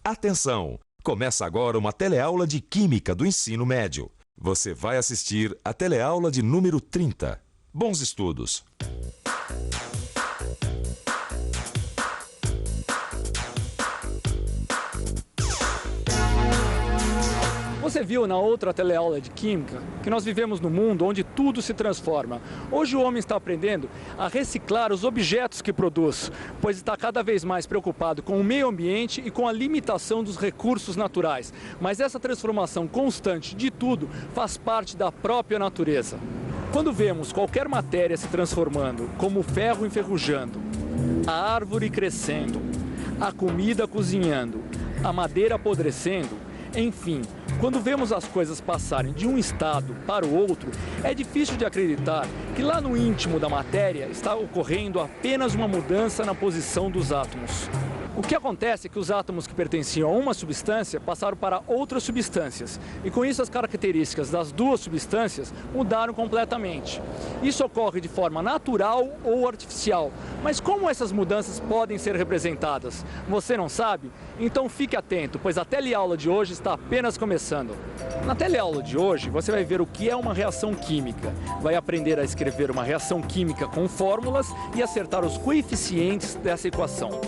Atenção! Começa agora uma teleaula de Química do Ensino Médio. Você vai assistir a teleaula de número 30. Bons estudos! Você viu na outra teleaula de Química que nós vivemos num mundo onde tudo se transforma. Hoje o homem está aprendendo a reciclar os objetos que produz, pois está cada vez mais preocupado com o meio ambiente e com a limitação dos recursos naturais. Mas essa transformação constante de tudo faz parte da própria natureza. Quando vemos qualquer matéria se transformando, como o ferro enferrujando, a árvore crescendo, a comida cozinhando, a madeira apodrecendo, enfim, quando vemos as coisas passarem de um estado para o outro, é difícil de acreditar que lá no íntimo da matéria está ocorrendo apenas uma mudança na posição dos átomos. O que acontece é que os átomos que pertenciam a uma substância passaram para outras substâncias e com isso as características das duas substâncias mudaram completamente. Isso ocorre de forma natural ou artificial, mas como essas mudanças podem ser representadas? Você não sabe? Então fique atento, pois a teleaula de hoje está apenas começando. Na teleaula de hoje você vai ver o que é uma reação química, vai aprender a escrever uma reação química com fórmulas e acertar os coeficientes dessa equação.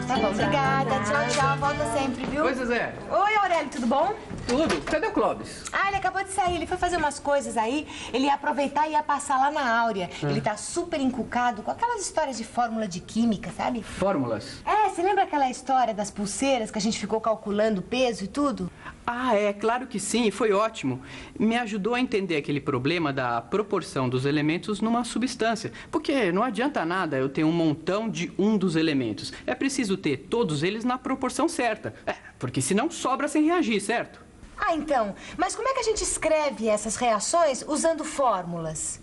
Tá bom, obrigada. Tchau, tchau. Volta sempre, viu? Oi, Zezé. Oi, Aurélio, tudo bom? Tudo. Cadê o Clóvis? Ah, ele acabou de sair. Ele foi fazer umas coisas aí. Ele ia aproveitar e ia passar lá na Áurea. Ele tá super encucado com aquelas histórias de fórmula de química, sabe? Fórmulas? É, você lembra aquela história das pulseiras que a gente ficou calculando o peso e tudo? Ah, é, claro que sim, foi ótimo. Me ajudou a entender aquele problema da proporção dos elementos numa substância. Porque não adianta nada eu ter um montão de um dos elementos. É preciso ter todos eles na proporção certa. Porque senão sobra sem reagir, certo? Ah, então. Mas como é que a gente escreve essas reações usando fórmulas?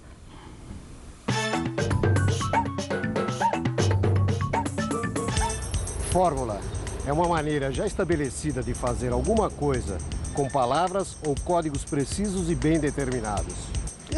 Fórmula é uma maneira já estabelecida de fazer alguma coisa com palavras ou códigos precisos e bem determinados.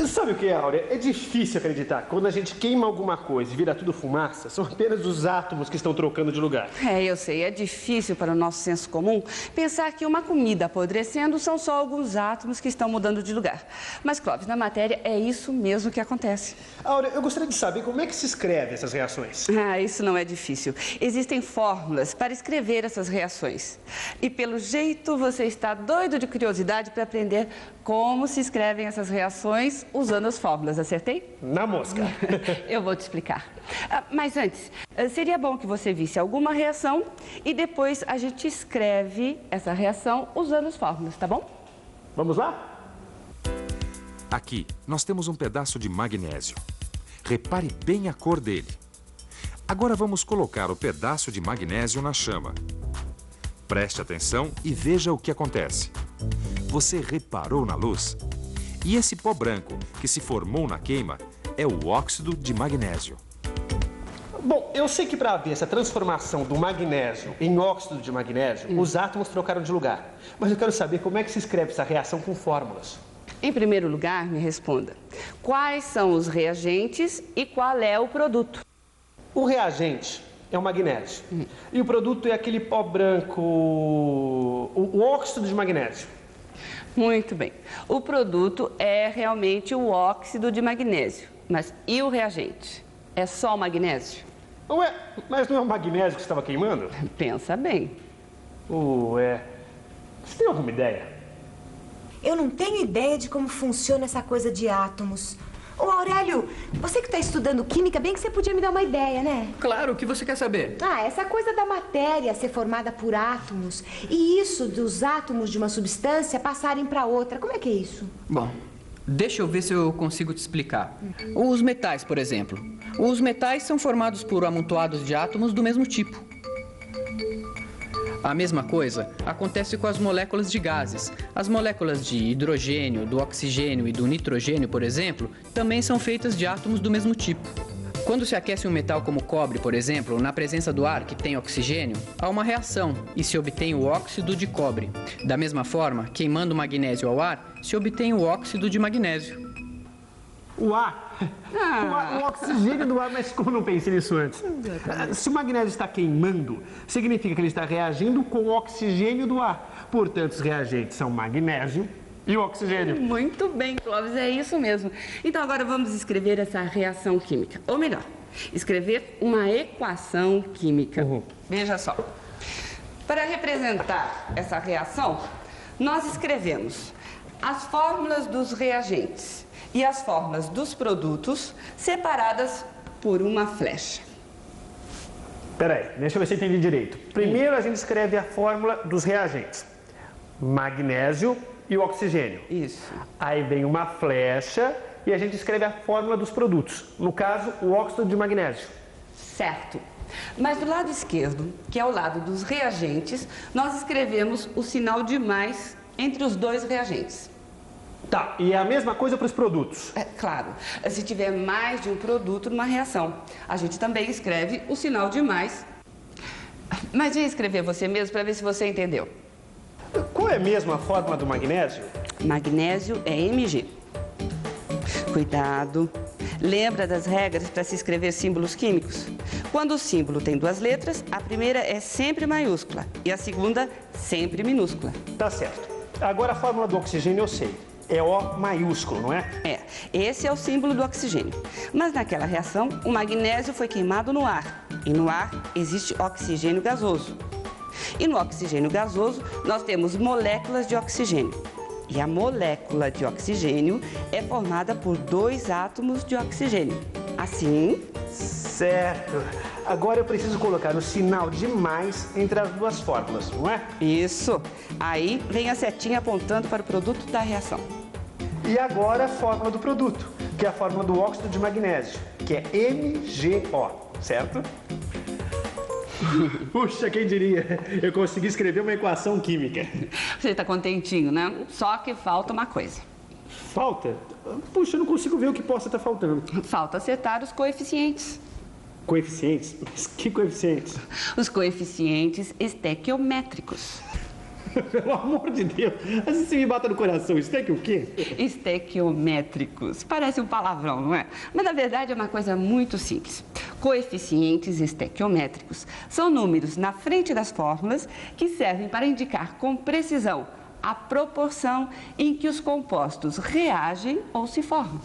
Sabe o que é, Áurea? É difícil acreditar. Quando a gente queima alguma coisa e vira tudo fumaça, são apenas os átomos que estão trocando de lugar. Eu sei. É difícil para o nosso senso comum pensar que uma comida apodrecendo são só alguns átomos que estão mudando de lugar. Mas, Clóvis, na matéria é isso mesmo que acontece. Áurea, eu gostaria de saber como é que se escreve essas reações. Isso não é difícil. Existem fórmulas para escrever essas reações. E, pelo jeito, você está doido de curiosidade para aprender como se escrevem essas reações usando as fórmulas, acertei? Na mosca. Eu vou te explicar. Mas antes, seria bom que você visse alguma reação e depois a gente escreve essa reação usando as fórmulas, tá bom? Vamos lá? Aqui, nós temos um pedaço de magnésio. Repare bem a cor dele. Agora vamos colocar o pedaço de magnésio na chama. Preste atenção e veja o que acontece. Você reparou na luz? E esse pó branco que se formou na queima é o óxido de magnésio. Bom, eu sei que para haver essa transformação do magnésio em óxido de magnésio, os átomos trocaram de lugar. Mas eu quero saber como é que se escreve essa reação com fórmulas. Em primeiro lugar, me responda. Quais são os reagentes e qual é o produto? O reagente é o magnésio. E o produto é aquele pó branco, o óxido de magnésio. Muito bem. O produto é realmente o óxido de magnésio. Mas e o reagente? É só o magnésio? Ué, mas não é o magnésio que você estava queimando? Pensa bem. Ué, você tem alguma ideia? Eu não tenho ideia de como funciona essa coisa de átomos. Ô, Aurélio, você que está estudando química, bem que você podia me dar uma ideia, né? Claro, o que você quer saber? Essa coisa da matéria ser formada por átomos e isso dos átomos de uma substância passarem para outra, como é que é isso? Bom, deixa eu ver se eu consigo te explicar. Os metais, por exemplo. Os metais são formados por amontoados de átomos do mesmo tipo. A mesma coisa acontece com as moléculas de gases. As moléculas de hidrogênio, do oxigênio e do nitrogênio, por exemplo, também são feitas de átomos do mesmo tipo. Quando se aquece um metal como o cobre, por exemplo, na presença do ar que tem oxigênio, há uma reação e se obtém o óxido de cobre. Da mesma forma, queimando o magnésio ao ar, se obtém o óxido de magnésio. O ar O oxigênio do ar, mas como eu não pensei nisso antes? Se o magnésio está queimando, significa que ele está reagindo com o oxigênio do ar. Portanto, os reagentes são magnésio e o oxigênio. Muito bem, Clóvis, é isso mesmo. Então agora vamos escrever essa reação química. Ou melhor, escrever uma equação química. Veja só. Para representar essa reação, nós escrevemos as fórmulas dos reagentes e as fórmulas dos produtos separadas por uma flecha. Peraí, deixa eu ver se eu entendi direito. Primeiro a gente escreve a fórmula dos reagentes. Magnésio e o oxigênio. Isso. Aí vem uma flecha e a gente escreve a fórmula dos produtos. No caso, o óxido de magnésio. Certo. Mas do lado esquerdo, que é o lado dos reagentes, nós escrevemos o sinal de mais entre os dois reagentes. Tá, e é a mesma coisa para os produtos? É claro, se tiver mais de um produto numa reação, a gente também escreve o sinal de mais. Mas vem escrever você mesmo para ver se você entendeu. Qual é mesmo a fórmula do magnésio? Magnésio é Mg. Cuidado. Lembra das regras para se escrever símbolos químicos? Quando o símbolo tem duas letras, a primeira é sempre maiúscula e a segunda sempre minúscula. Tá certo. Agora a fórmula do oxigênio eu sei. É O maiúsculo, não é? É, esse é o símbolo do oxigênio. Mas naquela reação, o magnésio foi queimado no ar. E no ar existe oxigênio gasoso. E no oxigênio gasoso, nós temos moléculas de oxigênio. E a molécula de oxigênio é formada por 2 átomos de oxigênio. Assim... Certo. Agora eu preciso colocar o sinal de mais entre as duas fórmulas, não é? Isso. Aí vem a setinha apontando para o produto da reação. E agora a fórmula do produto, que é a fórmula do óxido de magnésio, que é MgO, certo? Puxa, quem diria? Eu consegui escrever uma equação química. Você está contentinho, né? Só que falta uma coisa. Falta? Puxa, eu não consigo ver o que possa estar faltando. Falta acertar os coeficientes. Coeficientes? Mas que coeficientes? Os coeficientes estequiométricos. Pelo amor de Deus, assim você me bata no coração. Esteque o quê? Estequiométricos. Parece um palavrão, não é? Mas na verdade é uma coisa muito simples. Coeficientes estequiométricos são números na frente das fórmulas que servem para indicar com precisão a proporção em que os compostos reagem ou se formam.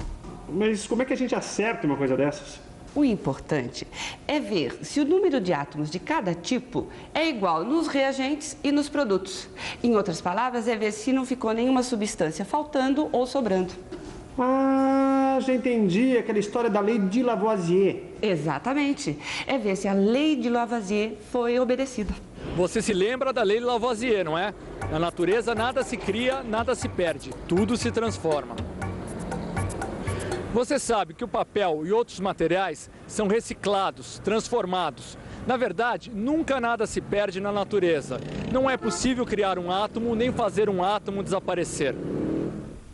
Mas como é que a gente acerta uma coisa dessas? O importante é ver se o número de átomos de cada tipo é igual nos reagentes e nos produtos. Em outras palavras, é ver se não ficou nenhuma substância faltando ou sobrando. Ah, já entendi. Aquela história da lei de Lavoisier. Exatamente. É ver se a lei de Lavoisier foi obedecida. Você se lembra da lei de Lavoisier, não é? Na natureza, nada se cria, nada se perde. Tudo se transforma. Você sabe que o papel e outros materiais são reciclados, transformados. Na verdade, nunca nada se perde na natureza. Não é possível criar um átomo nem fazer um átomo desaparecer.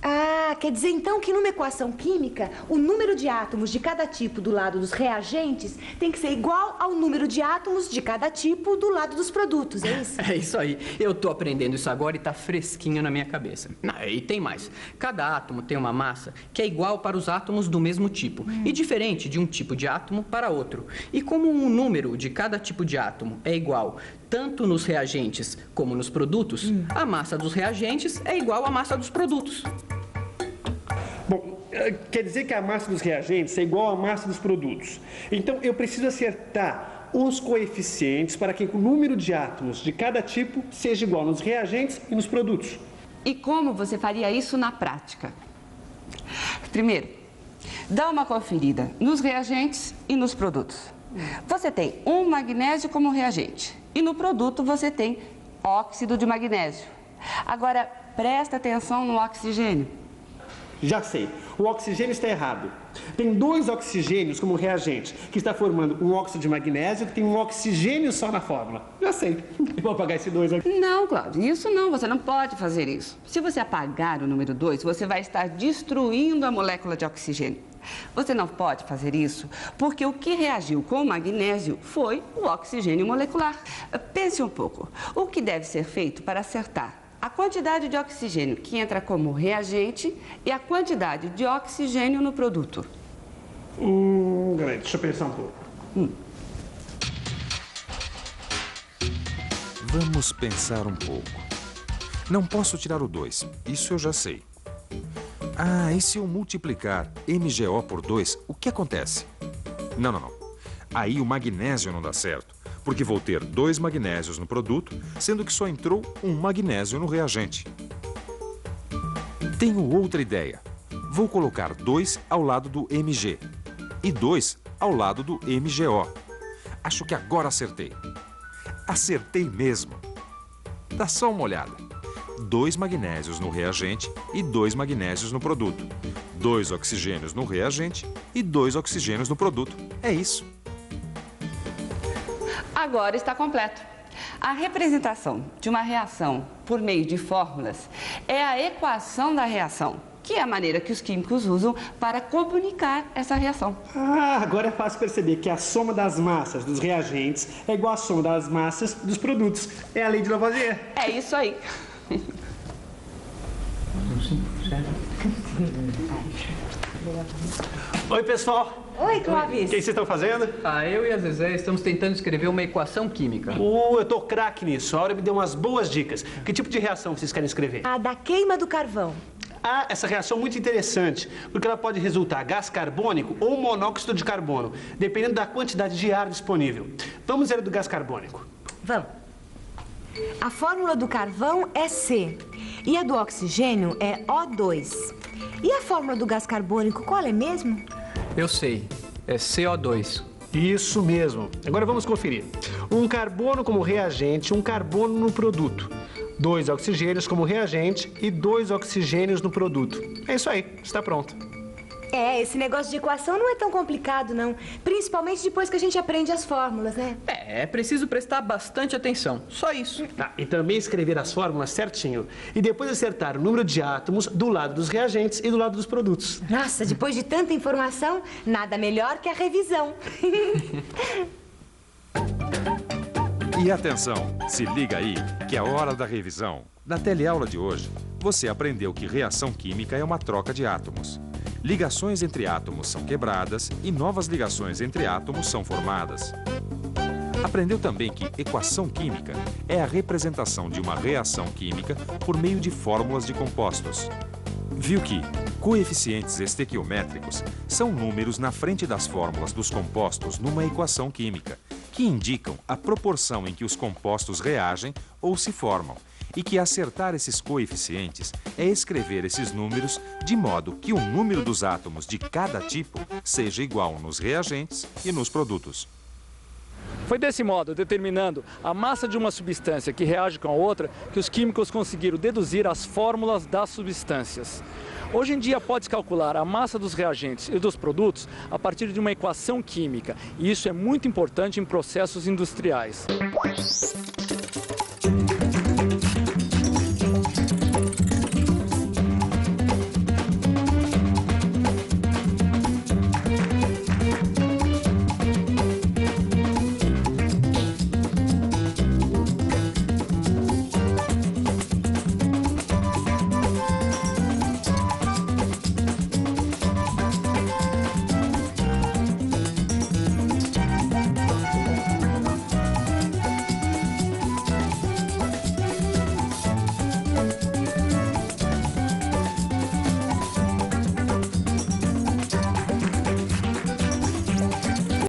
Ah, quer dizer então que numa equação química, o número de átomos de cada tipo do lado dos reagentes tem que ser igual ao número de átomos de cada tipo do lado dos produtos, é isso? É isso aí. Eu tô aprendendo isso agora e tá fresquinho na minha cabeça. E tem mais. Cada átomo tem uma massa que é igual para os átomos do mesmo tipo e diferente de um tipo de átomo para outro. E como um número de cada tipo de átomo é igual tanto nos reagentes como nos produtos, a massa dos reagentes é igual à massa dos produtos. Bom, quer dizer que a massa dos reagentes é igual à massa dos produtos. Então, eu preciso acertar os coeficientes para que o número de átomos de cada tipo seja igual nos reagentes e nos produtos. E como você faria isso na prática? Primeiro, dá uma conferida nos reagentes e nos produtos. Você tem um magnésio como reagente e no produto você tem óxido de magnésio. Agora, presta atenção no oxigênio. Já sei, o oxigênio está errado. Tem 2 oxigênios como reagente, que está formando um óxido de magnésio que tem um oxigênio só na fórmula. Já sei, vou apagar esse 2 aqui. Não, Cláudio, isso não, você não pode fazer isso. Se você apagar o número 2, você vai estar destruindo a molécula de oxigênio. Você não pode fazer isso porque o que reagiu com o magnésio foi o oxigênio molecular. Pense um pouco, o que deve ser feito para acertar a quantidade de oxigênio que entra como reagente e a quantidade de oxigênio no produto? Peraí, deixa eu pensar um pouco. Vamos pensar um pouco. Não posso tirar o 2, isso eu já sei. Ah, e se eu multiplicar MgO por 2, o que acontece? Não. Aí o magnésio não dá certo, porque vou ter 2 magnésios no produto, sendo que só entrou um magnésio no reagente. Tenho outra ideia. Vou colocar 2 ao lado do Mg e 2 ao lado do MgO. Acho que agora acertei. Acertei mesmo. Dá só uma olhada. 2 magnésios no reagente e 2 magnésios no produto. 2 oxigênios no reagente e 2 oxigênios no produto. É isso. Agora está completo. A representação de uma reação por meio de fórmulas é a equação da reação, que é a maneira que os químicos usam para comunicar essa reação. Ah, agora é fácil perceber que a soma das massas dos reagentes é igual à soma das massas dos produtos. É a lei de Lavoisier. É isso aí. Oi, pessoal. Oi, Clóvis. O que vocês estão fazendo? Eu e a Zezé estamos tentando escrever uma equação química. Eu tô craque nisso. A Aura me deu umas boas dicas. Que tipo de reação vocês querem escrever? A da queima do carvão. Ah, essa reação é muito interessante, porque ela pode resultar gás carbônico ou monóxido de carbono, dependendo da quantidade de ar disponível. Vamos ver a do gás carbônico. Vamos. A fórmula do carvão é C e a do oxigênio é O2. E a fórmula do gás carbônico, qual é mesmo? Eu sei, é CO2. Isso mesmo. Agora vamos conferir. Um carbono como reagente, um carbono no produto. 2 oxigênios como reagente e 2 oxigênios no produto. É isso aí, está pronto. Esse negócio de equação não é tão complicado, não. Principalmente depois que a gente aprende as fórmulas, né? É preciso prestar bastante atenção, só isso. E também escrever as fórmulas certinho. E depois acertar o número de átomos do lado dos reagentes e do lado dos produtos. Nossa, depois de tanta informação, nada melhor que a revisão. E atenção, se liga aí, que é a hora da revisão. Na teleaula de hoje, você aprendeu que reação química é uma troca de átomos. Ligações entre átomos são quebradas e novas ligações entre átomos são formadas. Aprendeu também que equação química é a representação de uma reação química por meio de fórmulas de compostos. Viu que coeficientes estequiométricos são números na frente das fórmulas dos compostos numa equação química, que indicam a proporção em que os compostos reagem ou se formam, e que acertar esses coeficientes é escrever esses números de modo que o número dos átomos de cada tipo seja igual nos reagentes e nos produtos. Foi desse modo, determinando a massa de uma substância que reage com a outra, que os químicos conseguiram deduzir as fórmulas das substâncias. Hoje em dia pode-se calcular a massa dos reagentes e dos produtos a partir de uma equação química, e isso é muito importante em processos industriais.